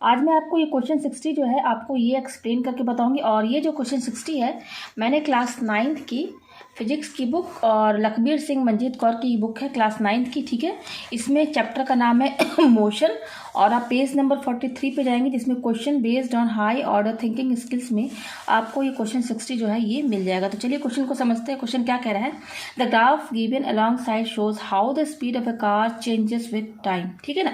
आज मैं आपको ये क्वेश्चन 60 जो है आपको ये एक्सप्लेन करके बताऊंगी। और ये जो क्वेश्चन 60 है मैंने क्लास 9th की फिजिक्स की बुक और लखबीर सिंह मंजीत कौर की बुक है क्लास 9th की, ठीक है। इसमें चैप्टर का नाम है मोशन और आप पेज नंबर 43 पे जाएंगे जिसमें question based on high order thinking skills में आपको ये क्वेश्चन 60 जो है ये मिल जाएगा। तो चलिए क्वेश्चन को समझते हैं। क्वेश्चन क्या कह रहा है, the graph given along side shows how the speed of a car changes with time, ठीक है ना।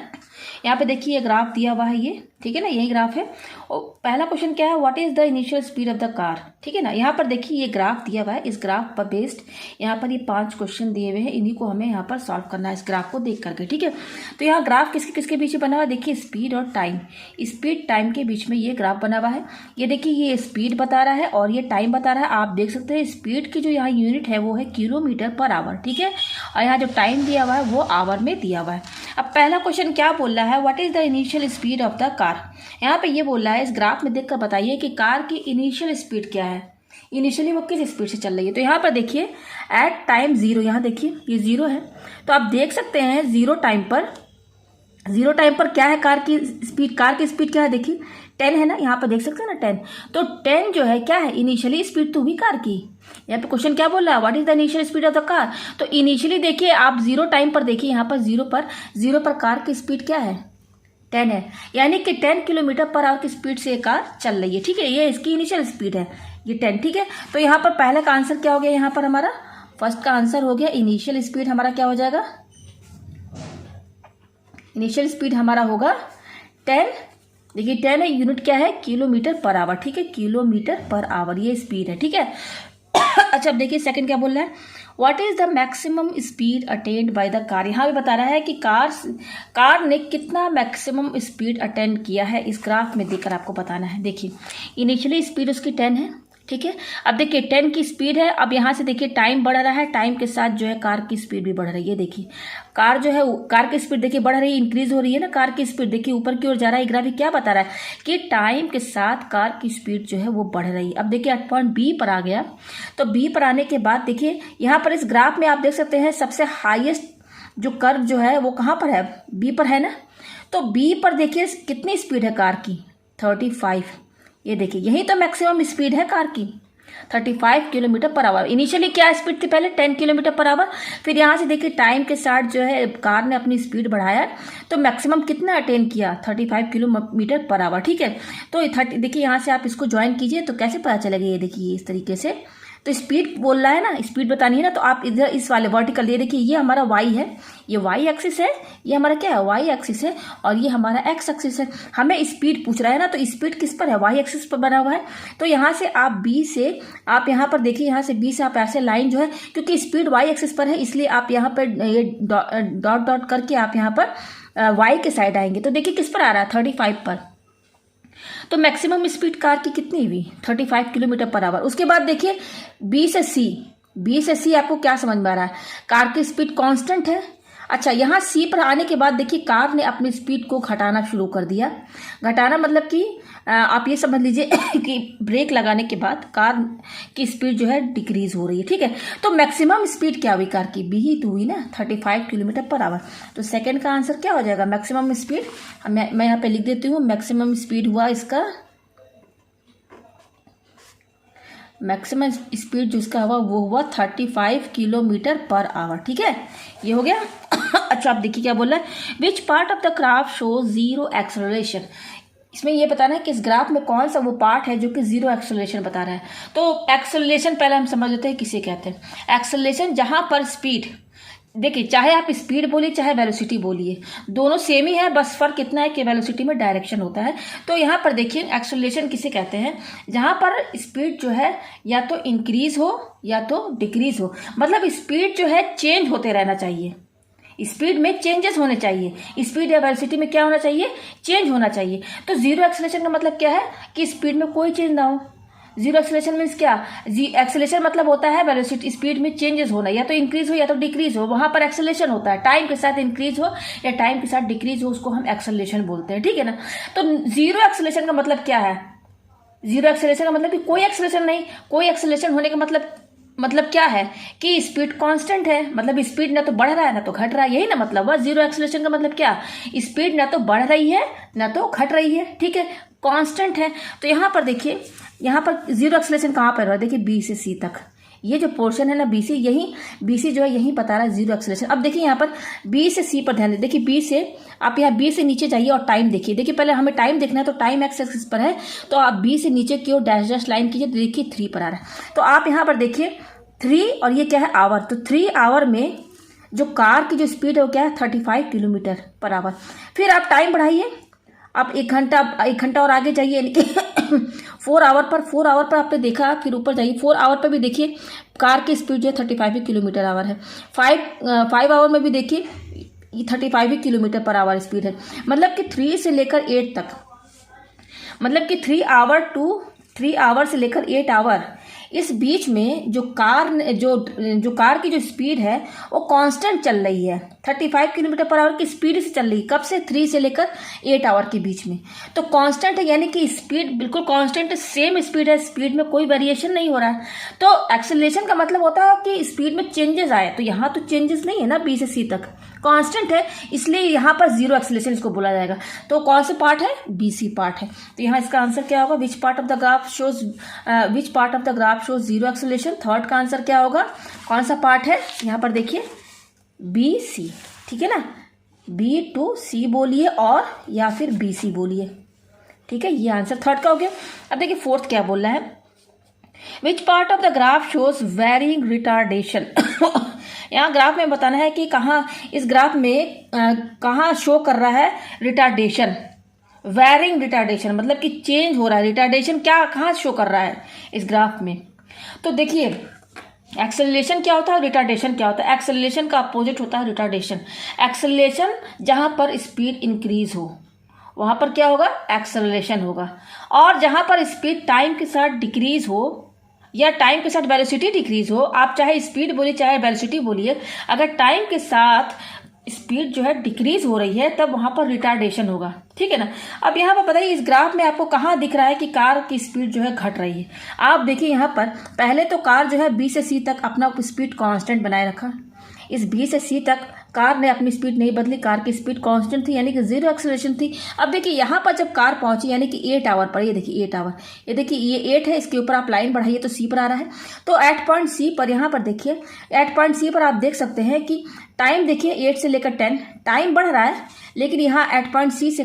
यहाँ पे देखिए ये ग्राफ दिया हुआ है ये, ठीक है ना, यही ग्राफ है। और पहला क्वेश्चन क्या है, what is the initial speed of the car, ठीक है ना। यहाँ पर देखिए ये ग्राफ दिया हुआ है, इस ग्राफ पर बेस्ड यहाँ पर ये 5 क्वेश्चन दिए हुए हैं, इन्हीं को हमें यहाँ पर सॉल्व करना है इस ग्राफ को देख करके, ठीक है। तो यहाँ ग्राफ किसके किसके बीच में बना हुआ है, देखिए स्पीड और टाइम, स्पीड टाइम के बीच में ये ग्राफ बना हुआ है। ये देखिए ये स्पीड बता रहा है और ये टाइम बता रहा है। आप देख सकते हैं स्पीड की जो यहाँ यूनिट है वो है किलोमीटर पर आवर, ठीक है। और यहाँ जो टाइम दिया हुआ है वो आवर में दिया हुआ है। अब पहला क्वेश्चन क्या बोल रहा है, what is the initial speed of the car. यहाँ पे ये बोल रहा है इस ग्राफ में देखकर बताइए कि कार की इनिशियल स्पीड क्या है, इनिशियली वो किस स्पीड से चल रही है। तो यहाँ पर देखिए एट टाइम 0, यहाँ देखिए ये 0 है। तो आप देख सकते हैं 0 टाइम पर क्या है कार की स्पीड, कार की स्पीड क्या है, देखिए 10 है ना, यहाँ पर देख सकते हैं ना 10। तो 10 जो है क्या है, इनिशियली स्पीड तो हुई कार की। यहाँ पे क्वेश्चन क्या बोल रहा है, what is the initial speed of the car. तो इनिशियली देखिए आप 0 टाइम पर देखिए, यहाँ पर 0 पर कार की स्पीड क्या है, 10 है, यानी कि 10 किलोमीटर पर आवर की स्पीड से ये कार चल रही है, ठीक है। ये इसकी इनिशियल स्पीड है, ये 10, ठीक है। तो यहाँ पर पहले का आंसर क्या हो गया, यहाँ पर हमारा फर्स्ट का आंसर हो गया इनिशियल स्पीड हमारा क्या हो जाएगा, इनिशियल स्पीड हमारा होगा 10। देखिए 10 है, यूनिट क्या है, किलोमीटर पर आवर, ठीक है, किलोमीटर पर आवर ये स्पीड है, ठीक है। अच्छा अब देखिए सेकंड क्या बोल रहा है, what is the maximum speed attend by the car. यहाँ भी बता रहा है कि कार ने कितना मैक्सिमम स्पीड अटेंड किया है, इस ग्राफ में देखकर आपको बताना है। देखिए इनिशियली स्पीड उसकी 10 है, ठीक है। अब देखिए 10 की स्पीड है, अब यहाँ से देखिए टाइम बढ़ रहा है, टाइम के साथ जो है कार की स्पीड भी बढ़ रही है। देखिए कार जो है, कार की स्पीड देखिए बढ़ रही है, इंक्रीज हो रही है ना कार की स्पीड, देखिए ऊपर की ओर जा रहा है। ग्राफिक क्या बता रहा है कि टाइम के साथ कार की स्पीड जो है वो बढ़ रही है। अब देखिए 8 पॉइंट बी पर आ गया। तो बी पर आने के बाद देखिए यहाँ पर इस ग्राफ में आप देख सकते हैं सबसे हाईएस्ट जो कर्व जो है वो कहाँ पर है, बी पर है ना। तो बी पर देखिए कितनी स्पीड है कार की, 35। ये देखिए यही तो मैक्सिमम स्पीड है कार की, 35 किलोमीटर पर आवर। इनिशियली क्या स्पीड थी पहले, 10 किलोमीटर पर आवर। फिर यहाँ से देखिए टाइम के साथ जो है कार ने अपनी स्पीड बढ़ाया तो मैक्सिमम कितना अटेन किया, 35 किलोमीटर पर आवर, ठीक है। तो 30 देखिए यहाँ से आप इसको ज्वाइन कीजिए तो कैसे पता चलेगा, ये देखिए इस तरीके से। तो स्पीड बोल रहा है ना, स्पीड बतानी है ना, तो आप इधर इस वाले वर्टिकल, ये देखिए ये हमारा वाई है, ये वाई एक्सिस है, ये हमारा क्या है, वाई एक्सिस है, और ये हमारा एक्स एक्सिस है। हमें स्पीड पूछ रहा है ना, तो स्पीड किस पर है, वाई एक्सिस पर बना हुआ है। तो यहाँ से आप बी से, आप यहाँ पर देखिए यहाँ से बी से आप ऐसे लाइन जो है, क्योंकि स्पीड वाई एक्सिस पर है इसलिए आप यहाँ पर ये डॉट डॉट करके आप यहाँ पर वाई के साइड आएंगे। तो देखिए किस पर आ रहा है, 35 पर। तो मैक्सिमम स्पीड कार की कितनी हुई, 35 किलोमीटर पर आवर। उसके बाद देखिए बी से सी आपको क्या समझ में आ रहा है, कार की स्पीड कांस्टेंट है। अच्छा यहाँ सी पर आने के बाद देखिए कार ने अपनी स्पीड को घटाना शुरू कर दिया। घटाना मतलब कि आप ये समझ लीजिए कि ब्रेक लगाने के बाद कार की स्पीड जो है डिक्रीज हो रही है, ठीक है। तो मैक्सिमम स्पीड क्या हुई कार की, बी ही तो हुई ना, 35 किलोमीटर पर आवर। तो सेकंड का आंसर क्या हो जाएगा, मैक्सिमम स्पीड। मैं यहाँ पे लिख देती हूँ, मैक्सिमम स्पीड हुआ इसका, मैक्सिमम स्पीड जिसका हुआ वो हुआ 35 किलोमीटर पर आवर, ठीक है, ये हो गया। अच्छा आप देखिए क्या बोल रहा है, which part of the graph show 0 acceleration. इसमें ये बताना है कि इस ग्राफ में कौन सा वो पार्ट है जो कि 0 एक्सेलरेशन बता रहा है। तो एक्सेलरेशन पहले हम समझ लेते हैं किसे कहते हैं। एक्सेलरेशन जहां पर स्पीड, देखिए चाहे आप स्पीड बोलिए चाहे वेलोसिटी बोलिए, दोनों सेम ही है, बस फर्क इतना है कि वेलोसिटी में डायरेक्शन होता है। तो यहाँ पर देखिए एक्सेलरेशन किसे कहते हैं, जहाँ पर स्पीड जो है या तो इंक्रीज हो या तो डिक्रीज हो, मतलब स्पीड जो है चेंज होते रहना चाहिए, स्पीड में चेंजेस होने चाहिए, स्पीड या वेलोसिटी में क्या होना चाहिए, चेंज होना चाहिए। तो 0 एक्सेलरेशन का मतलब क्या है कि स्पीड में कोई चेंज ना हो। 0 एक्सेलरेशन मीन्स क्या, एक्सेलरेशन मतलब होता है वेलोसिटी, स्पीड में चेंजेस होना, या तो इंक्रीज हो या तो डिक्रीज हो, वहां पर एक्सेलरेशन होता है। टाइम के साथ इंक्रीज हो या टाइम के साथ डिक्रीज हो उसको हम एक्सेलरेशन बोलते हैं, ठीक है ना। तो 0 एक्सेलरेशन का मतलब क्या है, 0 एक्सेलरेशन का मतलब कि कोई एक्सेलरेशन नहीं, कोई एक्सेलरेशन होने का मतलब मतलब क्या है कि स्पीड कांस्टेंट है, मतलब स्पीड ना तो बढ़ रहा है ना तो घट रहा है, यही ना मतलब है जीरो एक्सेलरेशन का मतलब क्या, स्पीड ना तो बढ़ रही है ना तो घट रही है, ठीक है, कांस्टेंट है। तो यहाँ पर देखिए, यहाँ पर जीरो एक्सेलरेशन कहाँ पर है, देखिए बी से सी तक, ये जो पोर्शन है ना बी सी, यही बी सी जो है यही बता रहा है जीरो एक्सेलरेशन। अब देखिए यहाँ पर बी से सी पर ध्यान दें, देखिए बी से आप यहाँ बी से नीचे जाइए और टाइम देखिए, देखिए पहले हमें टाइम देखना है तो टाइम एक्स एक्सिस पर है, तो आप बी से नीचे की ओर डैश डैश लाइन कीजिए, तो देखिए 3 पर आ रहा है। तो आप यहाँ पर देखिए 3 और ये क्या है आवर, तो 3 आवर में जो कार की जो स्पीड है वो क्या है 35 किलोमीटर पर आवर। फिर आप टाइम बढ़ाइए, आप 1 घंटा और आगे जाइए, यानी कि 4 आवर पर आपने देखा, फिर ऊपर जाइए 4 आवर पर भी देखिए कार की स्पीड जो है 35 किलोमीटर आवर है। 5 आवर में भी देखिए 35 किलोमीटर पर आवर स्पीड है। मतलब कि 3 से लेकर 8 तक, मतलब कि 3 आवर से लेकर 8 आवर, इस बीच में जो कार की जो स्पीड है वो कांस्टेंट चल रही है, 35 किलोमीटर पर आवर की स्पीड से चल रही है। कब से, 3 से लेकर 8 आवर के बीच में। तो कांस्टेंट है, यानी कि स्पीड बिल्कुल कांस्टेंट है, सेम स्पीड है, स्पीड में कोई वेरिएशन नहीं हो रहा है। तो एक्सेलरेशन का मतलब होता है कि स्पीड में चेंजेस आए, तो यहाँ तो चेंजेस नहीं है ना, बी से सी तक कांस्टेंट है, इसलिए यहाँ पर जीरो एक्सेलरेशन इसको बोला जाएगा। तो कौन सा पार्ट है, बी सी पार्ट है। तो यहाँ इसका आंसर क्या होगा, विच part of the graph shows zero acceleration. Third का आंसर क्या होगा, कौन सा पार्ट है, यहाँ पर देखिए बी सी, ठीक है ना, बी टू सी बोलिए और या फिर बी सी बोलिए, ठीक है, ये आंसर थर्ड का हो गया। अब देखिए फोर्थ क्या बोल रहा है, which part of the graph shows varying retardation. यहाँ ग्राफ में बताना है कि कहाँ, इस ग्राफ में कहाँ शो कर रहा है रिटार्डेशन, वेरिंग रिटार्डेशन मतलब कि चेंज हो रहा है, रिटार्डेशन क्या कहाँ शो कर रहा है इस ग्राफ में। तो देखिए एक्सेलरेशन क्या होता है, रिटार्डेशन क्या होता है, एक्सेलरेशन का अपोजिट होता है रिटार्डेशन। एक्सेलरेशन जहाँ पर स्पीड इंक्रीज हो वहाँ पर क्या होगा, एक्सेलरेशन होगा, और जहाँ पर स्पीड टाइम के साथ डिक्रीज हो या टाइम के साथ वेलोसिटी डिक्रीज हो, आप चाहे स्पीड बोलिए चाहे वेलोसिटी बोलिए, अगर टाइम के साथ स्पीड जो है डिक्रीज हो रही है तब वहां पर रिटार्डेशन होगा, ठीक है ना। अब यहाँ पर बताइए इस ग्राफ में आपको कहाँ दिख रहा है कि कार की स्पीड जो है घट रही है। आप देखिए यहाँ पर पहले तो कार जो है बी से सी तक अपना स्पीड कांस्टेंट बनाए रखा, इस बी से सी तक कार ने अपनी स्पीड नहीं बदली, कार की स्पीड कांस्टेंट थी, यानी कि जीरो एक्सेलरेशन थी। अब देखिए यहाँ पर जब कार पहुंची यानी कि 8 आवर पर, ये देखिए 8 आवर, ये देखिए ये 8 है, इसके ऊपर आप लाइन बढ़ाइए तो सी पर आ रहा है। तो एट पॉइंट सी पर यहाँ पर देखिए, एट पॉइंट सी पर आप देख सकते हैं कि टाइम देखिए 8 से लेकर 10 टाइम बढ़ रहा है, लेकिन यहाँ एट पॉइंट सी से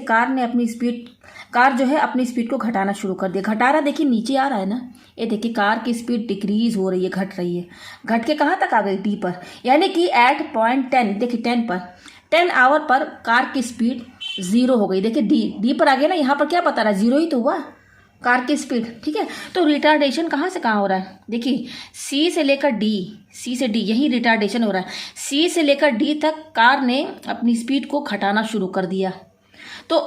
कार जो है अपनी स्पीड को घटाना शुरू कर दिया। घटा रहा देखिए नीचे आ रहा है ना, ये देखिए कार की स्पीड डिक्रीज हो रही है, घट रही है, घट के कहाँ तक आ गई, डी पर, यानी कि एट पॉइंट 10 देखिए 10 पर 10 आवर पर कार की स्पीड 0 हो गई। देखिए डी पर आ गया ना, यहाँ पर क्या बता रहा है, 0 ही तो हुआ कार की स्पीड, ठीक है। तो रिटार्डेशन कहाँ से कहाँ हो रहा है, देखिए सी से लेकर डी, सी से डी यही रिटार्डेशन हो रहा है। सी से लेकर डी तक कार ने अपनी स्पीड को घटाना शुरू कर दिया। तो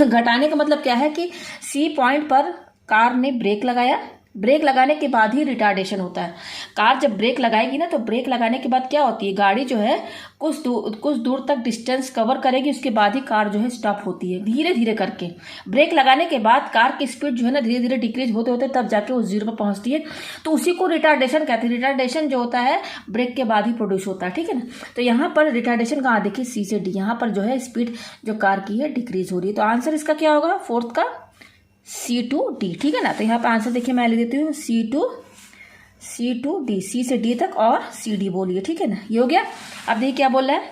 घटाने का मतलब क्या है कि सी पॉइंट पर कार ने ब्रेक लगाया, ब्रेक लगाने के बाद ही रिटार्डेशन होता है। कार जब ब्रेक लगाएगी ना, तो ब्रेक लगाने के बाद क्या होती है, गाड़ी जो है कुछ दूर तक डिस्टेंस कवर करेगी, उसके बाद ही कार जो है स्टॉप होती है, धीरे धीरे करके। ब्रेक लगाने के बाद कार की स्पीड जो है ना धीरे धीरे डिक्रीज होते होते तब जाके वो 0 पर पहुंचती है। तो उसी को रिटार्डेशन कहते हैं। रिटार्डेशन जो होता है ब्रेक के बाद ही प्रोड्यूस होता है, ठीक है ना। तो यहाँ पर रिटार्डेशन कहाँ, देखिए सी से डी, यहाँ पर जो है स्पीड जो कार की है डिक्रीज हो रही है। तो आंसर इसका क्या होगा, फोर्थ का सी टू डी, ठीक है ना। तो यहाँ पे आंसर देखिए मैं लिख देती हूँ सी टू डी, सी से डी तक और सी डी बोलिए, ठीक है ना, ये हो गया। अब देखिए क्या बोल रहा है,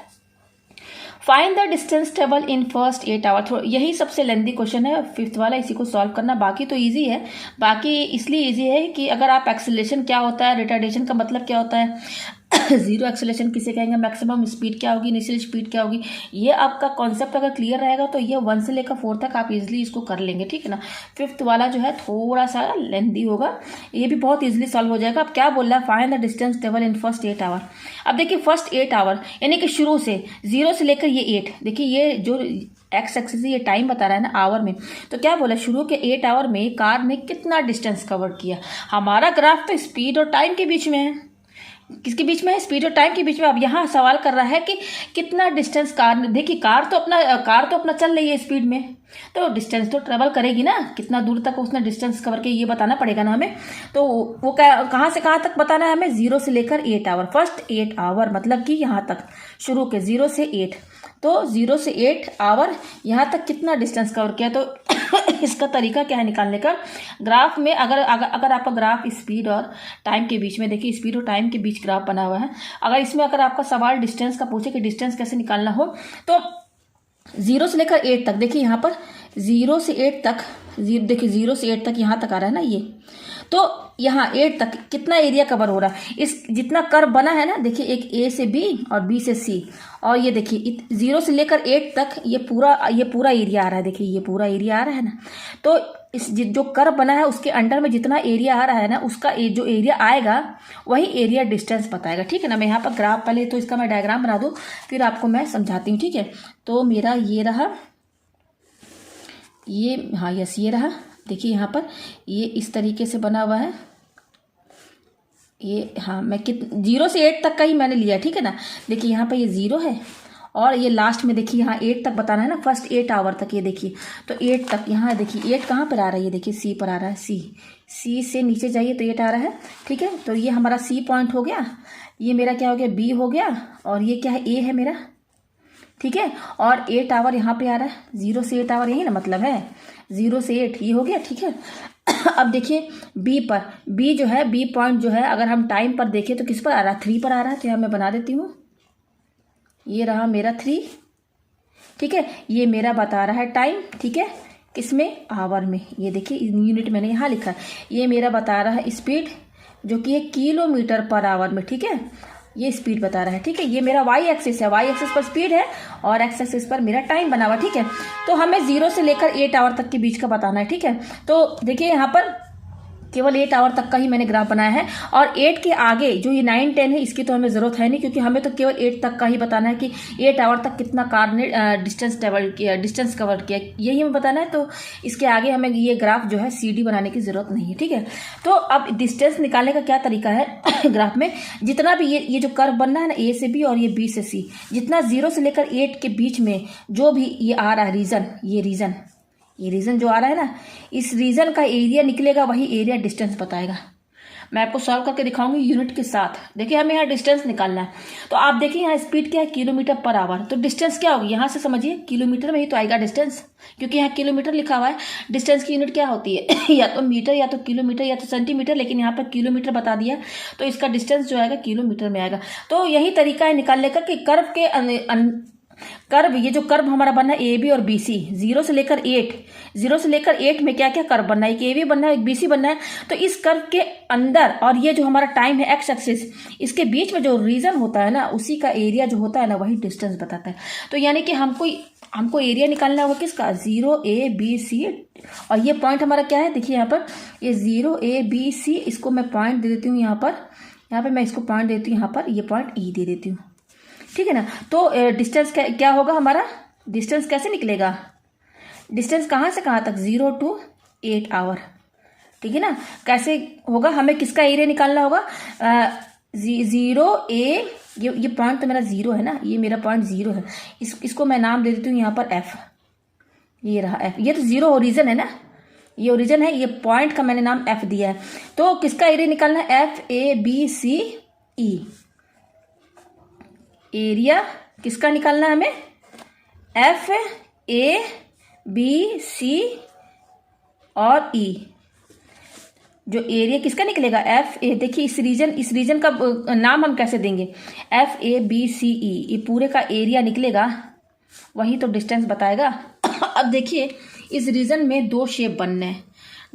find the distance travel in first 8 hour. यही सबसे लेंथी क्वेश्चन है, फिफ्थ वाला, इसी को सॉल्व करना। बाकी तो इजी है, बाकी इसलिए इजी है कि अगर आप एक्सेलरेशन क्या होता है, रिटार्डेशन का मतलब क्या होता है, जीरो एक्सेलरेशन किसे कहेंगे, मैक्सिमम स्पीड क्या होगी, इनिशियल स्पीड क्या होगी, ये आपका कॉन्सेप्ट अगर क्लियर रहेगा तो ये 1 से लेकर 4 तक आप इजीली इसको कर लेंगे, ठीक है ना। फिफ्थ वाला जो है थोड़ा सा लेंथी होगा, ये भी बहुत इजीली सॉल्व हो जाएगा। अब क्या बोल रहा है, find the distance travel in first 8 hour. अब देखिए फर्स्ट 8 आवर यानी कि शुरू से 0 से लेकर ये 8, देखिए ये जो एक्स एक्सिस ये टाइम बता रहा है ना आवर में, तो क्या बोला, शुरू के 8 आवर में कार ने कितना डिस्टेंस कवर किया। हमारा ग्राफ तो स्पीड और टाइम के बीच में है, किसके बीच में है, स्पीड और टाइम के बीच में। अब यहाँ सवाल कर रहा है कि कितना डिस्टेंस कार, देखिए कार तो अपना चल रही है स्पीड में, तो डिस्टेंस तो ट्रेवल करेगी ना, कितना दूर तक उसने डिस्टेंस कवर किया ये बताना पड़ेगा ना हमें। तो वो कहाँ से कहाँ तक बताना है हमें, 0 से लेकर 8 आवर। फर्स्ट 8 आवर मतलब कि यहाँ तक शुरू के 0 से 8, तो 0 से 8 आवर यहाँ तक कितना डिस्टेंस कवर किया। तो इसका तरीका क्या है निकालने का, ग्राफ में अगर आपका ग्राफ स्पीड और टाइम के बीच में, देखिए स्पीड और टाइम के बीच ग्राफ बना हुआ है, अगर इसमें अगर आपका सवाल डिस्टेंस का पूछे कि डिस्टेंस कैसे निकालना हो, तो 0 से लेकर 8 तक, देखिए यहाँ पर 0 से 8 तक, देखिए 0 से 8 तक यहाँ तक आ रहा है ना ये, तो यहाँ 8 तक कितना एरिया कवर हो रहा है, इस जितना कर्व बना है ना, देखिए एक ए से बी और बी से सी, और ये देखिए 0 से लेकर 8 तक ये पूरा एरिया आ रहा है, देखिए ये पूरा एरिया आ रहा है ना। तो इस जो कर्व बना है उसके अंडर में जितना एरिया आ रहा है ना, उसका जो एरिया आएगा वही एरिया डिस्टेंस बताएगा, ठीक है ना। मैं यहाँ पर ग्राफ, पहले तो इसका मैं डायग्राम बना दूँ फिर आपको मैं समझाती हूँ, ठीक है। तो मेरा ये रहा, ये हाँ यस ये रहा, देखिए यहाँ पर ये इस तरीके से बना हुआ है ये, हाँ मैं 0 से 8 तक का ही मैंने लिया, ठीक है ना। देखिए यहाँ पर ये 0 है और ये लास्ट में देखिए यहाँ 8 तक बताना है ना, फर्स्ट 8 आवर तक, ये देखिए तो 8 तक, यहाँ देखिए 8 कहाँ पर आ रहा है, ये देखिए सी पर आ रहा है, सी से नीचे जाइए तो 8 आ रहा है, ठीक है। तो ये हमारा सी पॉइंट हो गया, ये मेरा क्या हो गया, बी हो गया, और ये क्या है, ए है मेरा, ठीक है। और 8 आवर यहाँ पे आ रहा है, 0 से 8 आवर यही ना मतलब है, 0 से 8 ये हो गया, ठीक है। अब देखिए बी पर, बी जो है, बी पॉइंट जो है, अगर हम टाइम पर देखें तो किस पर आ रहा है, 3 पर आ रहा है, तो यहाँ मैं बना देती हूँ, ये रहा मेरा 3, ठीक है। ये मेरा बता रहा है टाइम, ठीक है, किसमें, आवर में, ये देखिए यूनिट मैंने यहाँ लिखा है। ये मेरा बता रहा है स्पीड जो कि 1 किलोमीटर पर आवर में, ठीक है, ये स्पीड बता रहा है, ठीक है। ये मेरा वाई एक्सिस है, वाई एक्सिस पर स्पीड है और एक्स एक्सिस पर मेरा टाइम बना हुआ, ठीक है। तो हमें 0 से लेकर 8 आवर तक के बीच का बताना है, ठीक है। तो देखिए यहाँ पर केवल 8 आवर तक का ही मैंने ग्राफ बनाया है, और 8 के आगे जो ये 9, 10 है इसकी तो हमें ज़रूरत है नहीं, क्योंकि हमें तो केवल 8 तक का ही बताना है कि 8 आवर तक कितना कार ने डिस्टेंस ट्रेवल किया, डिस्टेंस कवर किया, यही हमें बताना है। तो इसके आगे हमें ये ग्राफ जो है CD बनाने की ज़रूरत नहीं है, ठीक है। तो अब डिस्टेंस निकालने का क्या तरीका है ग्राफ में, जितना भी ये जो कर्व बनना है ना, A से B और ये B से C, जितना 0 से लेकर 8 के बीच में जो भी ये आ रहा है रीजन, ये रीजन जो आ रहा है ना, इस रीजन का एरिया निकलेगा, वही एरिया डिस्टेंस बताएगा। मैं आपको सॉल्व करके दिखाऊंगी यूनिट के साथ। देखिए हमें यहाँ डिस्टेंस निकालना है, तो आप देखिए यहाँ स्पीड क्या है, किलोमीटर पर आवर, तो डिस्टेंस क्या होगी, यहाँ से समझिए किलोमीटर में ही तो आएगा डिस्टेंस, क्योंकि यहाँ किलोमीटर लिखा हुआ है। डिस्टेंस की यूनिट क्या होती है या तो मीटर, या तो किलोमीटर, या तो सेंटीमीटर, लेकिन यहाँ पर किलोमीटर बता दिया, तो इसका डिस्टेंस जो आएगा किलोमीटर में आएगा। तो यही तरीका है निकालने का कि कर्व के कर्व, ये जो कर्व हमारा बनना है AB और BC, 0 से लेकर 8 में क्या क्या कर्व बनना है, एक AB बनना है, एक BC बनना है। तो इस कर्व के अंदर, और ये जो हमारा टाइम है एक्स एक्सिस, इसके बीच में जो रीजन होता है ना, उसी का एरिया जो होता है ना, वही डिस्टेंस बताता है। तो यानी कि हमको एरिया निकालना होगा किसका, 0ABC, और ये पॉइंट हमारा क्या है, देखिए यहाँ पर ये 0ABC, इसको मैं पॉइंट दे देती हूँ यहाँ पर मैं इसको पॉइंट देती हूँ, यहाँ पर ये पॉइंट E दे देती हूँ, ठीक है ना। तो डिस्टेंस क्या होगा हमारा, डिस्टेंस कैसे निकलेगा, डिस्टेंस कहाँ से कहाँ तक, 0 to 8 आवर, ठीक है ना। कैसे होगा, हमें किसका एरिया निकालना होगा, 0A, ये पॉइंट तो मेरा 0 है ना, ये मेरा पॉइंट 0 है, इसको मैं नाम दे देती हूँ यहाँ पर F, ये रहा F, ये तो 0 ओरिजिन है ना, ये ओरिजिन है, ये पॉइंट का मैंने नाम F दिया है। तो किसका एरिया निकालना है, FABCE, एरिया किसका निकालना है हमें, FABC और E, जो एरिया किसका निकलेगा, FA, देखिए इस रीजन का नाम हम कैसे देंगे, FABCE, ये पूरे का एरिया निकलेगा, वही तो डिस्टेंस बताएगा। अब देखिए इस रीजन में 2 शेप बनने हैं,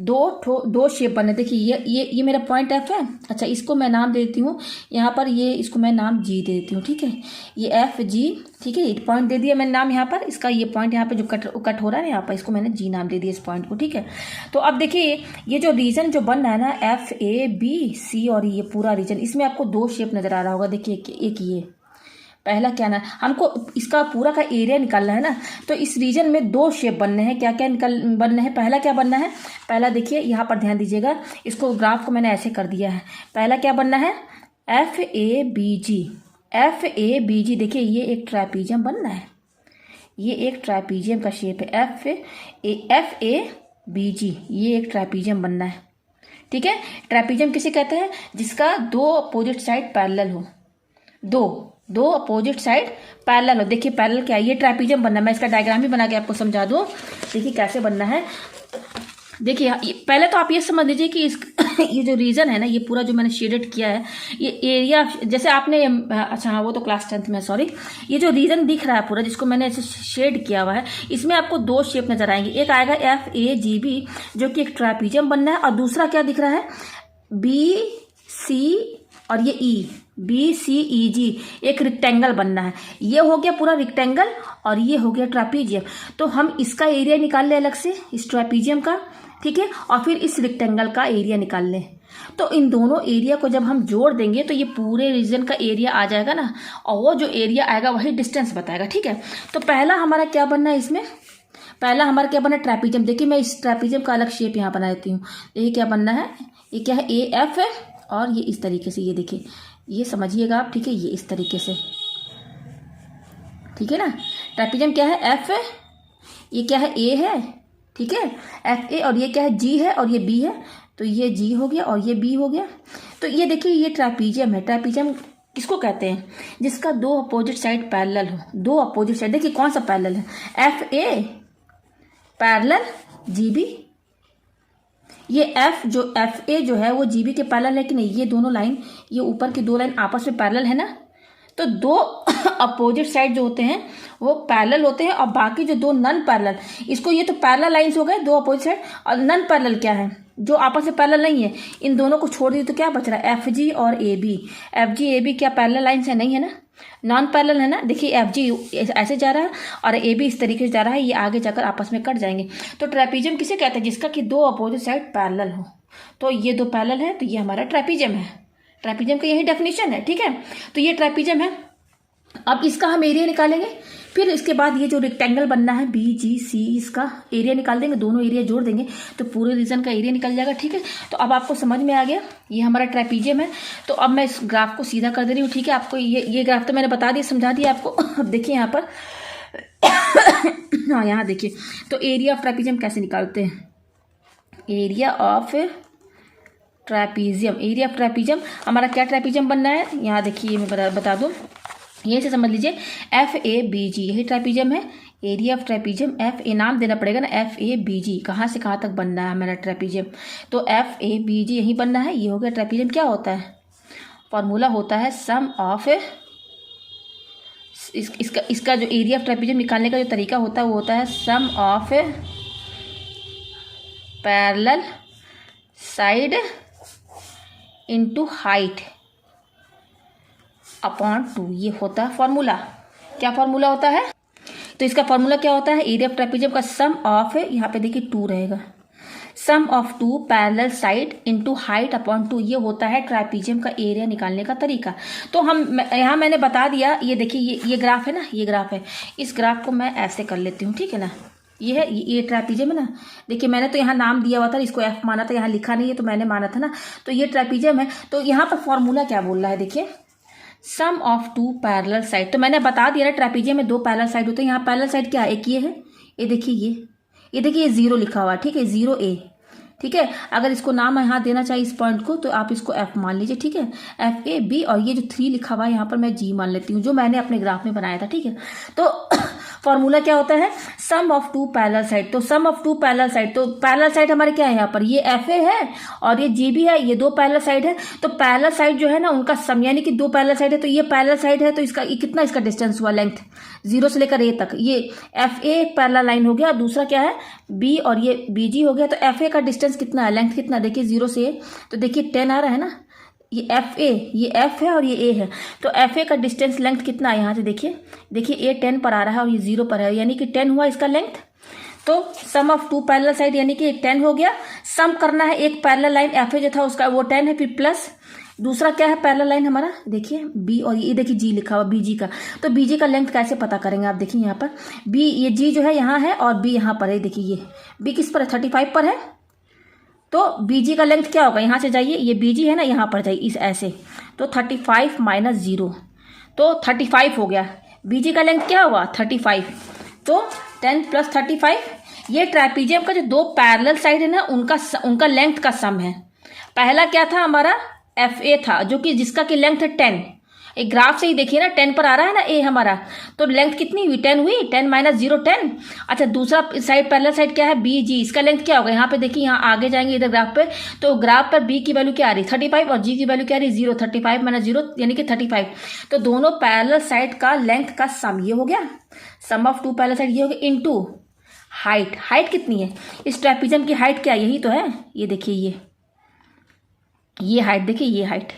दो शेप बने, देखिए ये मेरा पॉइंट F है, अच्छा इसको मैं नाम दे देती हूँ यहाँ पर, ये इसको मैं नाम G दे देती हूँ, ठीक है, ये FG, ठीक है, एक पॉइंट दे दिया मैंने नाम यहाँ पर, इसका ये पॉइंट यहाँ पे जो कट हो रहा है यहाँ पर, इसको मैंने G नाम दे दिया इस पॉइंट को, ठीक है। तो अब देखिए ये जो रीजन जो बन रहा है ना, FABC, और ये पूरा रीजन, इसमें आपको 2 शेप नजर आ रहा होगा, देखिए एक ये पहला क्या ना, हमको इसका पूरा का एरिया निकालना है ना, तो इस रीजन में 2 शेप बनने हैं, क्या क्या बनने हैं, पहला क्या बनना है, पहला देखिए यहाँ पर ध्यान दीजिएगा, इसको ग्राफ को मैंने ऐसे कर दिया है, पहला क्या बनना है, FABG, FABG देखिए ये एक ट्रापीजियम बनना है, ये एक ट्रापीजियम का शेप है, FABG ये एक ट्रापीजियम बनना है, ठीक है। ट्रापीजियम किसे कहते हैं? जिसका दो अपोजिट साइड पैरेलल हो, दो अपोजिट साइड पैरेलल हो। देखिए पैरेलल क्या है, ये ट्रापीजियम बनना है। मैं इसका डायग्राम भी बना के आपको समझा दूं, देखिए कैसे बनना है। देखिए पहले तो आप ये समझ लीजिए कि इस ये जो रीजन है ना, ये पूरा जो मैंने शेडेड किया है, ये एरिया जैसे आपने, अच्छा हाँ वो तो क्लास 10th में, सॉरी, ये जो रीजन दिख रहा है पूरा जिसको मैंने ऐसे शेड किया हुआ है, इसमें आपको दो शेप नजर आएंगे। एक आएगा FAGB जो कि एक ट्रापीजियम बनना है, और दूसरा क्या दिख रहा है, BC और ये BCEG एक रिक्टेंगल बनना है। ये हो गया पूरा रिक्टेंगल और ये हो गया ट्रापीजियम। तो हम इसका एरिया निकाल लें अलग से, इस ट्रापीजियम का, ठीक है, और फिर इस रिक्टेंगल का एरिया निकाल लें। तो इन दोनों एरिया को जब हम जोड़ देंगे तो ये पूरे रीजन का एरिया आ जाएगा ना, और वो जो एरिया आएगा वही डिस्टेंस बताएगा, ठीक है। तो पहला हमारा क्या बनना है इसमें, पहला हमारा क्या बनना है, ट्रापीजियम। देखिए मैं इस ट्रापीजियम का अलग शेप यहाँ बना देती हूँ। ये क्या बनना है, ये क्या है, AF है, और ये इस तरीके से, ये देखिए, ये समझिएगा आप, ठीक है, ये इस तरीके से, ठीक है ना। ट्रापीजियम क्या है, F है, ये क्या है, A है, ठीक है, FA, और ये क्या है, G है, और ये B है, तो ये G हो गया और ये B हो गया। तो ये देखिए ये ट्रापीजियम है। ट्रापीजियम किसको कहते हैं, जिसका दो अपोजिट साइड पैरेलल हो, दो अपोजिट साइड। देखिए कौन सा पैरेलल है, FA पैरेलल GB, ये FA जो है वो GB के पैरेलल है कि नहीं, ये दोनों लाइन, ये ऊपर की दो लाइन आपस में पैरेलल है ना। तो दो अपोजिट साइड जो होते हैं वो पैरेलल होते हैं, और बाकी जो दो नॉन पैरेलल, इसको, ये तो पैरेलल लाइंस हो गए दो अपोजिट साइड, और नॉन पैरेलल क्या है, जो आपस में पैरेलल नहीं है, इन दोनों को छोड़ दिए तो क्या बच रहा है, FG और AB। FG AB क्या पैरेलल लाइंस है, नहीं है ना, नॉन पैरेलल है ना। देखिए FG ऐसे जा रहा है और AB इस तरीके से जा रहा है, ये आगे जाकर आपस में कट जाएंगे। तो ट्रेपीजियम किसे कहते हैं, जिसका कि दो अपोजिट साइड पैरेलल हो। तो ये दो पैरेलल है, तो ये हमारा ट्रेपीजियम है। ट्रेपीजियम का यही डेफिनेशन है, ठीक है। तो ये ट्रेपीजियम है। अब इसका हम एरिया निकालेंगे, फिर इसके बाद ये जो रेक्टेंगल बनना है BGC, इसका एरिया निकाल देंगे, दोनों एरिया जोड़ देंगे तो पूरे रीजन का एरिया निकल जाएगा, ठीक है। तो अब आपको समझ में आ गया, ये हमारा ट्रेपीजियम है। तो अब मैं इस ग्राफ को सीधा कर दे रही हूँ, ठीक है। आपको ये ग्राफ तो मैंने बता दिया, समझा दिया आपको। अब देखिए यहाँ पर हाँ यहाँ देखिए, तो एरिया ऑफ ट्रेपीजियम कैसे निकालते हैं, area of trapezium, area of trapezium हमारा क्या ट्रेपीजियम बनना है, यहाँ देखिए मैं बता दूँ, ये से समझ लीजिए FABG यही ट्रेपीजियम है। एरिया ऑफ ट्रेपीजियम FA नाम देना पड़ेगा ना, FABG कहाँ से कहाँ तक बनना है हमारा ट्रेपीजियम, तो FABG यही बनना है। ये हो गया ट्रेपीजियम। क्या होता है, फॉर्मूला होता है सम ऑफ, इसका जो एरिया ऑफ ट्रेपीजियम निकालने का जो तरीका होता है वो होता है sum of parallel side into height upon 2, ये होता है फॉर्मूला। क्या फॉर्मूला होता है, तो इसका फॉर्मूला क्या होता है, एरिया ऑफ ट्रेपीजियम का सम ऑफ, यहाँ पे देखिए 2 रहेगा, sum of 2 parallel side into height upon 2, ये होता है ट्रेपीजियम का एरिया निकालने का तरीका। तो हम यहाँ मैंने बता दिया, ये देखिए ये ग्राफ है ना, ये ग्राफ है, इस ग्राफ को मैं ऐसे कर लेती हूँ, ठीक है ना। ये है, ये ट्रेपीजियम है ना। देखिए मैंने तो यहाँ नाम दिया हुआ था, इसको F माना था, यहाँ लिखा नहीं है तो मैंने माना था ना। तो ये ट्रेपीजियम है। तो यहाँ पर फॉर्मूला क्या बोल रहा है, देखिए सम ऑफ 2 पैरेलल साइड। तो मैंने बता दिया ना ट्रेपीजियम में 2 पैरेलल साइड होते हैं। यहाँ पैरेलल साइड क्या है, एक ये है, ये देखिए ये देखिए ये 0 लिखा हुआ है, ठीक है, 0A, ठीक है। अगर इसको नाम यहाँ देना चाहिए इस पॉइंट को, तो आप इसको F मान लीजिए, ठीक है, FAB, और ये जो 3 लिखा हुआ है यहाँ पर मैं G मान लेती हूँ, जो मैंने अपने ग्राफ में बनाया था, ठीक है। तो फॉर्मूला क्या होता है, सम ऑफ 2 पैरेलल साइड। तो सम ऑफ 2 पैरेलल साइड, तो पैरेलल साइड हमारे क्या है, यहाँ पर ये FA है और ये GB है, ये 2 पैरेलल साइड है। तो पैरेलल साइड जो है ना उनका सम, यानी कि 2 पैरेलल साइड है, तो ये पैरेलल साइड है, तो इसका कितना, इसका डिस्टेंस हुआ, लेंथ 0 से लेकर A तक। ये FA एक पैरेलल लाइन हो गया, और दूसरा क्या है B, और ये BG हो गया। तो FA का डिस्टेंस कितना है, लेंथ कितना, देखिए 0 से A, तो देखिए 10 आ रहा है ना। ये FA, ये F है और ये A है, तो FA का डिस्टेंस लेंथ कितना है, यहाँ से देखिए A 10 पर आ रहा है और ये 0 पर है, यानी कि 10 हुआ इसका लेंथ। तो सम ऑफ 2 पैरेलल साइड यानी कि 10 हो गया। सम करना है एक पैरेलल लाइन FA जो था उसका, वो 10 है, फिर प्लस दूसरा क्या है पैरेलल लाइन हमारा, देखिए B, और ये देखिए G लिखा हुआ BG का। तो BG का लेंथ कैसे पता करेंगे, आप देखिए यहाँ पर B, ये G जो है यहाँ है और B यहाँ पर है, देखिए ये B किस पर है, 35 पर है, तो बीजी का लेंथ क्या होगा, यहाँ से जाइए, ये बीजी है ना, यहाँ पर जाइए इस ऐसे, तो 35 माइनस 0, तो 35 हो गया। बीजी का लेंथ क्या हुआ 35, तो 10 प्लस 35, ये ट्रापेजियम का जो दो पैरेलल साइड है ना उनका लेंथ का सम है। पहला क्या था हमारा FA था, जो कि जिसका की लेंथ है 10। एक ग्राफ से ही देखिए ना 10 पर आ रहा है ना ए हमारा, तो लेंथ कितनी हुई 10 हुई, 10 माइनस 0 10। अच्छा दूसरा साइड पैरेलल साइड क्या है BG, इसका लेंथ क्या होगा, यहाँ पे देखिए, यहाँ आगे जाएंगे इधर ग्राफ पे, तो ग्राफ पर B की वैल्यू क्या आ रही 35 और G की वैल्यू क्या आ रही 0, 35 माइनस 0 यानी कि 35। तो दोनों पैरेलल साइड का लेंथ का सम ये हो गया, सम ऑफ टू पैरेलल साइड ये हो गया, इनटू हाइट। हाइट कितनी है इस ट्रापेजियम की, हाइट क्या यही तो है, ये देखिए ये हाइट देखिए, ये हाइट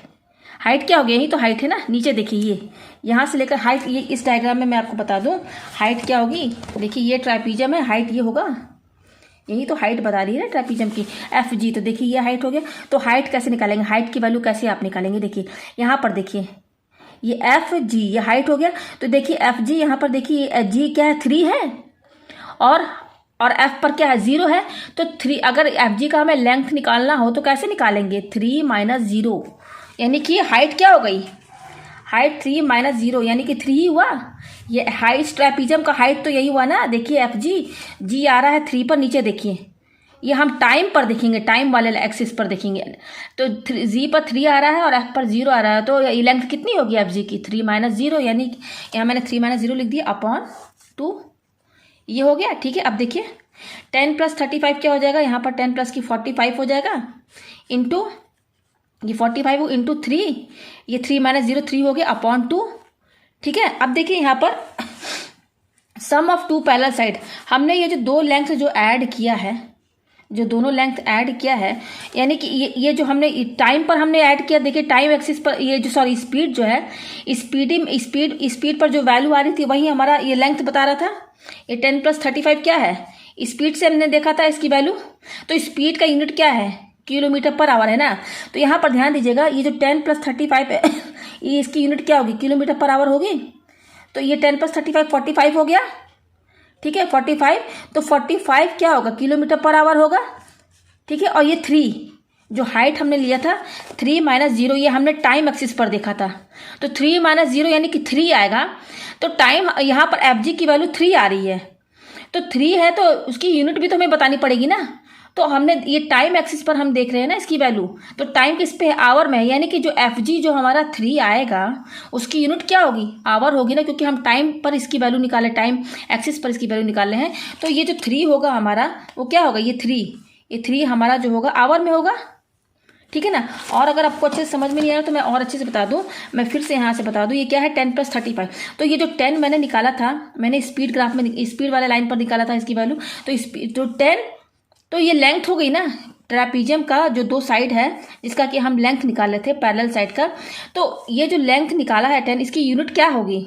क्या हो गया, यही तो हाइट है ना। नीचे देखिए ये यहाँ से लेकर हाइट, ये इस डायग्राम में मैं आपको बता दूं हाइट क्या होगी। देखिए ये ट्रापेजियम है, हाइट ये होगा, यही तो हाइट बता रही है ना ट्रापेजियम की FG। तो देखिए ये हाइट हो गया। तो हाइट कैसे निकालेंगे, हाइट की वैल्यू कैसे आप निकालेंगे, देखिए यहाँ पर देखिए ये FG, ये हाइट हो गया। तो देखिए FG यहाँ पर देखिए G क्या है 3 है, और F पर क्या है 0 है। तो 3, अगर FG का हमें लेंथ निकालना हो तो कैसे निकालेंगे, 3 माइनस 0, यानी कि हाइट क्या हो गई, हाइट 3 माइनस 0 यानी कि 3 ही हुआ। ये हाइट ट्रापेजियम का हाइट तो यही हुआ ना। देखिए FG, G आ रहा है 3 पर, नीचे देखिए ये हम टाइम पर देखेंगे, टाइम वाले एक्सिस पर देखेंगे, तो G पर 3 आ रहा है और F पर 0 आ रहा है, तो ये लेंथ कितनी होगी FG की 3 माइनस 0, यानी यहाँ मैंने 3 माइनस 0 लिख दिया अपॉन 2, ये हो गया। ठीक है, अब देखिए 10 प्लस 35 क्या हो जाएगा, यहाँ पर 10 प्लस की 45 हो जाएगा, इंटू ये 45 इंटू 3, ये 3 माइनस 0 3 हो गया अपॉन 2। ठीक है, अब देखिए यहाँ पर सम ऑफ टू पैरेलल साइड, हमने ये जो दो लेंथ जो ऐड किया है, जो दोनों लेंथ ऐड किया है, यानी कि ये जो हमने टाइम पर हमने ऐड किया, देखिए टाइम एक्सिस पर ये जो सॉरी स्पीड जो है, स्पीड पर जो वैल्यू आ रही थी वही हमारा ये लेंथ बता रहा था। ये 10 प्लस 35 क्या है, स्पीड से हमने देखा था इसकी वैल्यू, तो स्पीड का यूनिट क्या है किलोमीटर पर आवर है ना। तो यहाँ पर ध्यान दीजिएगा, ये जो 10 प्लस 35 है ये इसकी यूनिट क्या होगी, किलोमीटर पर आवर होगी। तो ये 10 प्लस 35 45 हो गया। ठीक है 45, तो 45 क्या होगा किलोमीटर पर आवर होगा। ठीक है, और ये 3 जो हाइट हमने लिया था 3 माइनस 0, ये हमने टाइम एक्सिस पर देखा था, तो 3 माइनस 0 यानी कि 3 आएगा। तो टाइम यहाँ पर FG की वैल्यू 3 आ रही है, तो 3 है तो उसकी यूनिट भी तो हमें बतानी पड़ेगी ना। तो हमने ये टाइम एक्सिस पर हम देख रहे हैं ना इसकी वैल्यू, तो टाइम किस पे है आवर में है, यानी कि जो FG जो हमारा 3 आएगा उसकी यूनिट क्या होगी आवर होगी ना, क्योंकि हम टाइम पर इसकी वैल्यू निकाले, टाइम एक्सिस पर इसकी वैल्यू निकाल रहे हैं। तो ये जो 3 होगा हमारा वो क्या होगा, ये 3 हमारा जो होगा आवर में होगा। ठीक है ना। और अगर आपको अच्छे से समझ में नहीं आया तो मैं और अच्छे से बता दूं, मैं फिर से यहाँ से बता दूं, ये क्या है 10 प्लस 35। तो ये जो 10 मैंने निकाला था, मैंने स्पीड ग्राफ में स्पीड वाले लाइन पर निकाला था इसकी वैल्यू, तो स्पीड तो 10, तो ये लेंथ हो गई ना ट्रापेजियम का जो दो साइड है जिसका कि हम लेंथ निकाल रहे थे पैरेलल साइड का। तो ये जो लेंथ निकाला है 10, इसकी यूनिट क्या होगी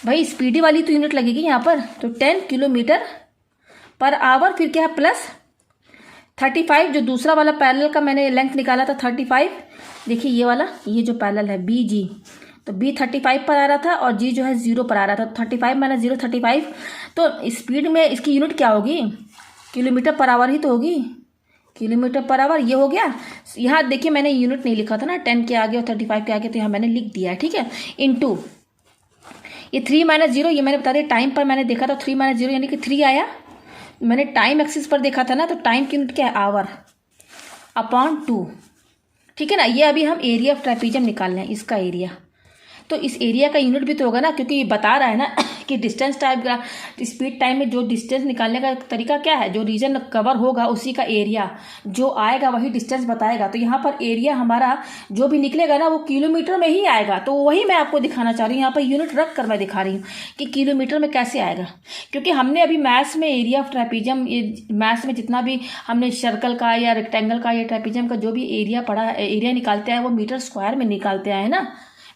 भाई, स्पीडी वाली तो यूनिट लगेगी यहाँ पर, तो 10 किलोमीटर पर आवर, फिर क्या है प्लस 35 जो दूसरा वाला पैरेलल का मैंने लेंथ निकाला था 35। देखिए ये वाला, ये जो पैरेलल है BG, तो B 35 पर आ रहा था और G जो है 0 पर आ रहा था, 35 माइनस 0 35। तो स्पीड में इसकी यूनिट क्या होगी, किलोमीटर पर आवर ही तो होगी, किलोमीटर पर आवर ये हो गया। यहाँ देखिए मैंने यूनिट नहीं लिखा था ना, 10 के आगे और 35 के आगे, तो यहाँ मैंने लिख दिया है। ठीक है, इनटू ये 3 माइनस 0, ये मैंने बता दिया टाइम पर मैंने देखा था 3 माइनस 0 यानी कि 3 आया। मैंने टाइम एक्सिस पर देखा था ना, तो टाइम की यूनिट क्या है आवर अपॉन 2। ठीक है ना। ये अभी हम एरिया ऑफ ट्रापेजियम निकाल रहे हैं, इसका एरिया, तो इस एरिया का यूनिट भी तो होगा ना, क्योंकि ये बता रहा है ना कि डिस्टेंस टाइप का स्पीड टाइम में जो डिस्टेंस निकालने का तरीका क्या है, जो रीजन कवर होगा उसी का एरिया जो आएगा वही डिस्टेंस बताएगा। तो यहाँ पर एरिया हमारा जो भी निकलेगा ना वो किलोमीटर में ही आएगा, तो वही मैं आपको दिखाना चाह रही हूँ। यहाँ पर यूनिट रख कर मैं दिखा रही हूँ कि किलोमीटर में कैसे आएगा, क्योंकि हमने अभी मैथ्स में एरिया ऑफ ट्रापेजियम, मैथ्स में जितना भी हमने सर्कल का या रेक्टेंगल का या ट्रापेजियम का जो भी एरिया पढ़ा, एरिया निकालते हैं वो मीटर स्क्वायर में निकालते हैं ना,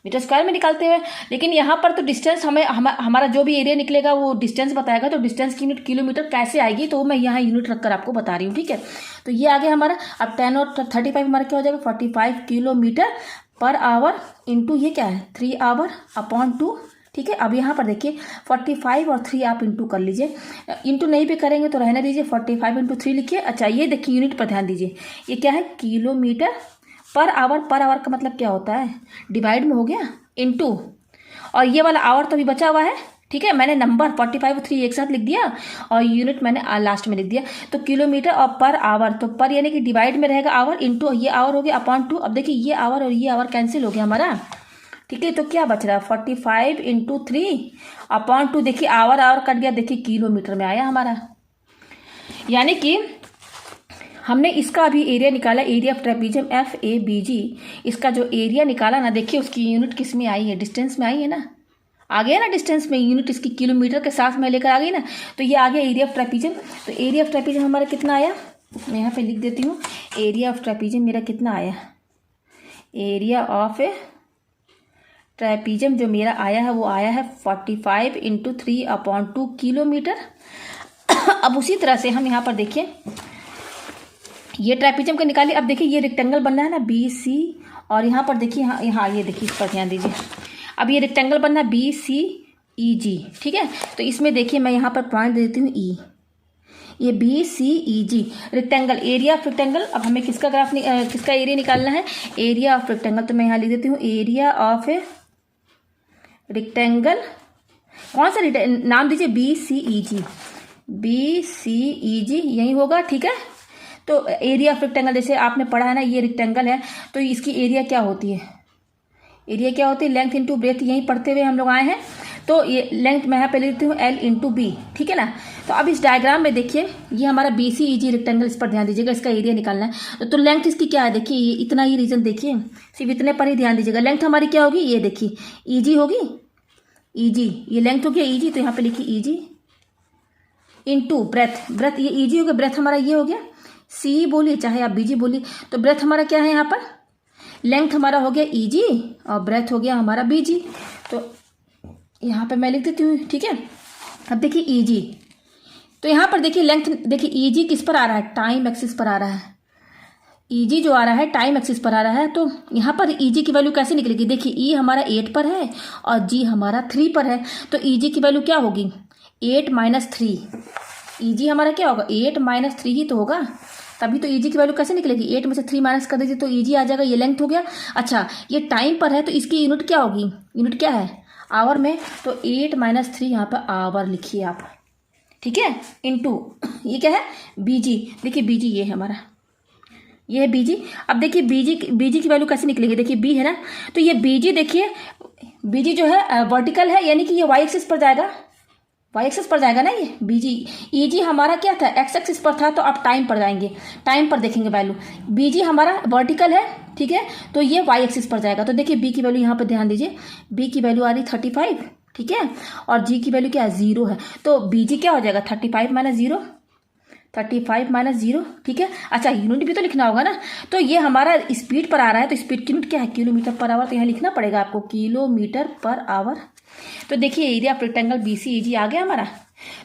मीटर स्क्वायर में निकालते हैं। लेकिन यहाँ पर तो डिस्टेंस हमारा जो भी एरिया निकलेगा वो डिस्टेंस बताएगा, तो डिस्टेंस की यूनिट किलोमीटर कैसे आएगी, तो मैं यहाँ यूनिट रखकर आपको बता रही हूँ। ठीक है, तो ये आगे हमारा अब 10 और 35 हमारा क्या हो जाएगा 45 किलोमीटर पर आवर इंटू ये क्या है 3 आवर अपॉन 2 ठीक है। अब यहाँ पर देखिए 45 और 3 आप इंटू कर लीजिए, इंटू नहीं भी करेंगे तो रहने दीजिए, 45 इंटू 3 लिखिए। अच्छा ये देखिए यूनिट पर ध्यान दीजिए, ये क्या है kilometre per hour. Per hour का मतलब क्या होता है, डिवाइड में हो गया इंटू, और ये वाला आवर तो अभी बचा हुआ है, ठीक है। मैंने नंबर 45 और 3 एक साथ लिख दिया और यूनिट मैंने लास्ट में लिख दिया। तो किलोमीटर और पर आवर, तो पर यानी कि डिवाइड में रहेगा आवर, इंटू ये आवर हो गया अपॉन 2। अब देखिए ये आवर और ये आवर कैंसिल हो गया हमारा, ठीक है। तो क्या बच रहा है 45 इंटू 3 अपॉन 2। देखिए आवर आवर कट गया, देखिए किलोमीटर में आया हमारा। यानी कि हमने इसका अभी एरिया निकाला, एरिया ऑफ ट्रेपीजियम FABG, इसका जो एरिया निकाला ना, देखिए उसकी यूनिट किस में आई है, डिस्टेंस में आई है ना, आ गया ना डिस्टेंस में, यूनिट इसकी किलोमीटर के साथ में लेकर आ गई ना, तो ये आ गया एरिया ऑफ ट्रेपीजियम। तो एरिया ऑफ ट्रेपीजियम हमारा कितना आया, मैं यहाँ पे लिख देती हूँ, एरिया ऑफ ट्रेपीजियम मेरा कितना आया, एरिया ऑफ ट्रेपीजियम जो मेरा आया है वो आया है 45 इंटू 3 अपॉन 2 किलोमीटर। अब उसी तरह से हम यहाँ पर देखिए ये ट्रेपीजियम का निकालिए। अब देखिए ये रेक्टेंगल बनना है ना BC, और यहाँ पर देखिए यहाँ ये देखिए इस पर ध्यान दीजिए, अब ये रेक्टेंगल बनना है BCEG, ठीक है। तो इसमें देखिए मैं यहाँ पर पॉइंट दे देती हूँ E, ये BCEG rectangle, area of rectangle. अब हमें किसका ग्राफ किसका एरिया निकालना है, एरिया ऑफ रेक्टेंगल। तो मैं यहाँ लिख देती हूँ एरिया ऑफ रेक्टेंगल, कौन सा नाम दीजिए BCEG यही होगा, ठीक है। तो एरिया ऑफ रेक्टेंगल जैसे आपने पढ़ा है ना, ये रेक्टेंगल है तो इसकी एरिया क्या होती है, एरिया क्या होती है लेंथ इंटू ब्रेथ, यहीं पढ़ते हुए हम लोग आए हैं। तो ये लेंथ मैं यहाँ पे लिखती हूँ L इंटू B, ठीक है ना। तो अब इस डायग्राम में देखिए ये हमारा BCEG रेक्टेंगल, इस पर ध्यान दीजिएगा, इसका एरिया निकालना है। तो लेंथ इसकी क्या है, देखिए ये इतना ही रीजन, देखिए सिर्फ इतने पर ही ध्यान दीजिएगा। लेंथ हमारी क्या होगी, ये देखिए EG होगी, EG ये लेंथ हो गया EG, तो यहाँ पे लिखिए EG इंटू ब्रेथ, ब्रेथ ये EG हो गया, ब्रेथ हमारा ये हो गया, C बोलिए चाहे आप BG बोलिए। तो ब्रेथ हमारा क्या है यहाँ पर, लेंथ हमारा हो गया EG और ब्रेथ हो गया हमारा BG। तो यहाँ पे मैं लिख देती हूँ, ठीक है। अब देखिए EG, तो यहाँ पर देखिए लेंथ, देखिए EG किस पर आ रहा है, टाइम एक्सिस पर आ रहा है, EG जो आ रहा है टाइम एक्सिस पर आ रहा है। तो यहाँ पर EG की वैल्यू कैसे निकलेगी, देखिए E हमारा 8 पर है और G हमारा 3 पर है, तो EG की वैल्यू क्या होगी 8 - 3, EG हमारा क्या होगा 8 - 3 ही तो होगा, तभी तो EG की वैल्यू कैसे निकलेगी, 8 में से 3 माइनस कर दीजिए तो EG आ जाएगा, ये लेंथ हो गया। अच्छा ये टाइम पर है तो इसकी यूनिट क्या होगी, यूनिट क्या है आवर में, तो 8 - 3 यहाँ पर आवर लिखिए आप, ठीक है, इंटू ये क्या है BG, देखिए BG ये है हमारा, ये है BG। अब देखिए BG की वैल्यू कैसे निकलेगी, देखिए B है ना, तो ये BG देखिए BG जो है वर्टिकल है, यानी कि ये y एक्सिस पर जाएगा, y एक्सिस पर जाएगा ना ये BG। EG हमारा क्या था x एक्सिस पर था, तो आप टाइम पर जाएंगे, टाइम पर देखेंगे वैल्यू। BG हमारा वर्टिकल है, ठीक है, तो ये y एक्सिस पर जाएगा। तो देखिए B की वैल्यू यहाँ पर ध्यान दीजिए, B की वैल्यू आ रही 35, ठीक है, और G की वैल्यू क्या है 0 है, तो BG क्या हो जाएगा 35 - 0, 35 - 0, ठीक है। अच्छा यूनिट भी तो लिखना होगा ना, तो ये हमारा स्पीड पर आ रहा है, तो स्पीड की यूनिट क्या है किलोमीटर पर आवर, तो यहाँ लिखना पड़ेगा आपको किलोमीटर पर आवर। तो देखिए एरिया ऑफ रेक्टेंगल BCEG आ गया हमारा,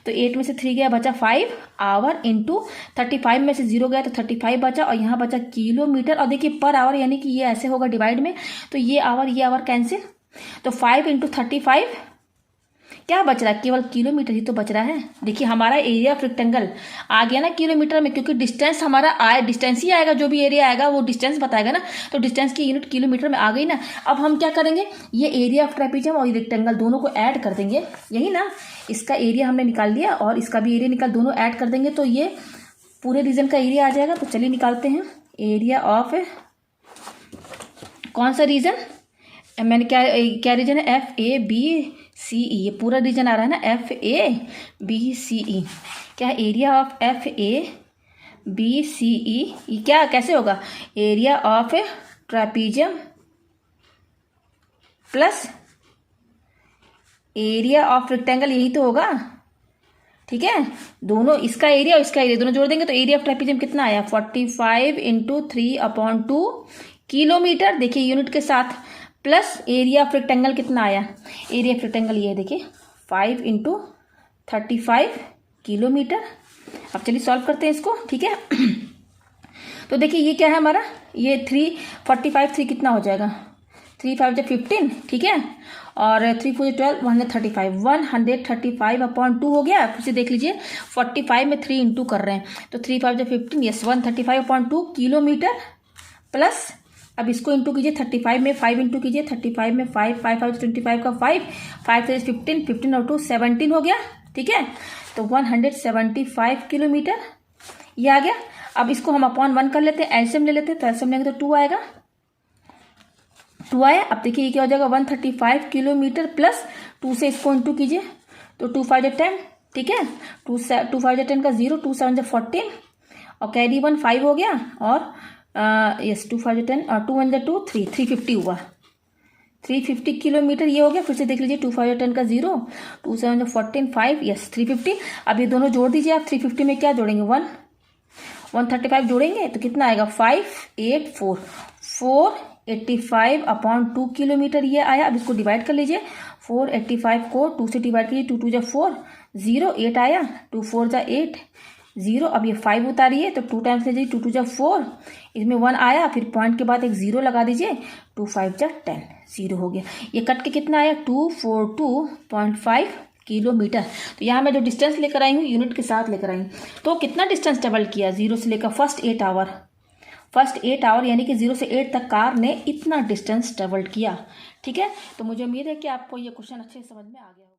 तो 8 में से 3 गया बचा 5 आवर इंटू 35 में से 0 गया तो 35 बचा, और यहाँ बचा किलोमीटर, और देखिए पर आवर यानी कि ये ऐसे होगा डिवाइड में, तो ये आवर कैंसिल, तो 5 इंटू 35 क्या बच रहा है, केवल किलोमीटर ही तो बच रहा है। देखिए हमारा एरिया ऑफ रेक्टेंगल आ गया ना किलोमीटर में, क्योंकि डिस्टेंस हमारा आए, डिस्टेंस ही आएगा, जो भी एरिया आएगा वो डिस्टेंस बताएगा ना, तो डिस्टेंस की यूनिट किलोमीटर में आ गई ना। अब हम क्या करेंगे, ये एरिया ऑफ ट्रेपीजियम और रेक्टेंगल दोनों को ऐड कर देंगे, यही ना, इसका एरिया हमने निकाल दिया और इसका भी एरिया निकाल, दोनों ऐड कर देंगे तो ये पूरे रीजन का एरिया आ जाएगा। तो चलिए निकालते हैं एरिया ऑफ कौन सा रीजन, मैंने क्या रीजन है FABCE, ये पूरा रीजन आ रहा है ना FABCE, क्या है एरिया ऑफ FABCE, ये क्या कैसे होगा area of trapezium plus area of rectangle, यही तो होगा, ठीक है। दोनों इसका एरिया और इसका एरिया दोनों जोड़ देंगे तो एरिया ऑफ ट्रेपीजियम कितना आया 45 इंटू 3/2 किलोमीटर, देखिए यूनिट के साथ, प्लस एरिया ऑफ रेक्टेंगल कितना आया, एरिया ऑफ रेक्टेंगल ये देखिए 5 इंटू 35 किलोमीटर। अब चलिए सॉल्व करते हैं इसको, ठीक है। तो देखिए ये क्या है हमारा, ये 3 45 3 कितना हो जाएगा 3 5 जा 15, ठीक है, और 3 4 12, 135, 135/2 हो गया। फिर से देख लीजिए 45 में 3 इंटू कर रहे हैं, तो 3 5 जा 15, यस 135/2 किलोमीटर प्लस, अब इसको इंटू कीजिए 35 में 5 इंटू कीजिए, 35 में 5, 5 5 25 का 5, 5 3 15, 15 और 2 17 हो गया, ठीक है, तो 175 किलोमीटर ये आ गया। अब इसको हम अपॉन 1 कर लेते हैं, एलसीएम ले लेते हैं, तो एलसीएम लेंगे तो 2 आएगा, 2 आया। अब देखिए ये क्या हो जाएगा 135 किलोमीटर प्लस 2 से इसको इंटू कीजिए, तो 2 5 10, ठीक है, 2 5 10 का 0, 2 7 14 और कैरी 1 5 हो गया, और यस 2 5 10 और 2 1 2 3, 350 हुआ, 350 किलोमीटर ये हो गया। फिर से देख लीजिए 2 5 10 का 0, 2 7 14 5, यस 350। अब ये दोनों जोड़ दीजिए आप, 350 में क्या जोड़ेंगे 135 जोड़ेंगे तो कितना आएगा 584, 485/2 किलोमीटर ये आया। अब इसको डिवाइड कर लीजिए, 485 को 2 से डिवाइड कीजिए, 2 2 जा 4, 0 8 आया, 2 4 जा 8, 0। अब ये 5 उतारिए तो 2 टाइम्स लीजिए, 2 2 जा 4, इसमें 1 आया, फिर पॉइंट के बाद एक 0 लगा दीजिए, 2 5 जा 10, 0 हो गया। ये कट के कितना आया 242.5 किलोमीटर। तो यहाँ मैं जो डिस्टेंस लेकर आई हूँ यूनिट के साथ लेकर आई हूँ, तो कितना डिस्टेंस ट्रेवल किया 0 से लेकर फर्स्ट 8 आवर, यानी कि 0 से 8 तक कार ने इतना डिस्टेंस ट्रेवल किया, ठीक है। तो मुझे उम्मीद है कि आपको ये क्वेश्चन अच्छे से समझ में आ गया होगा।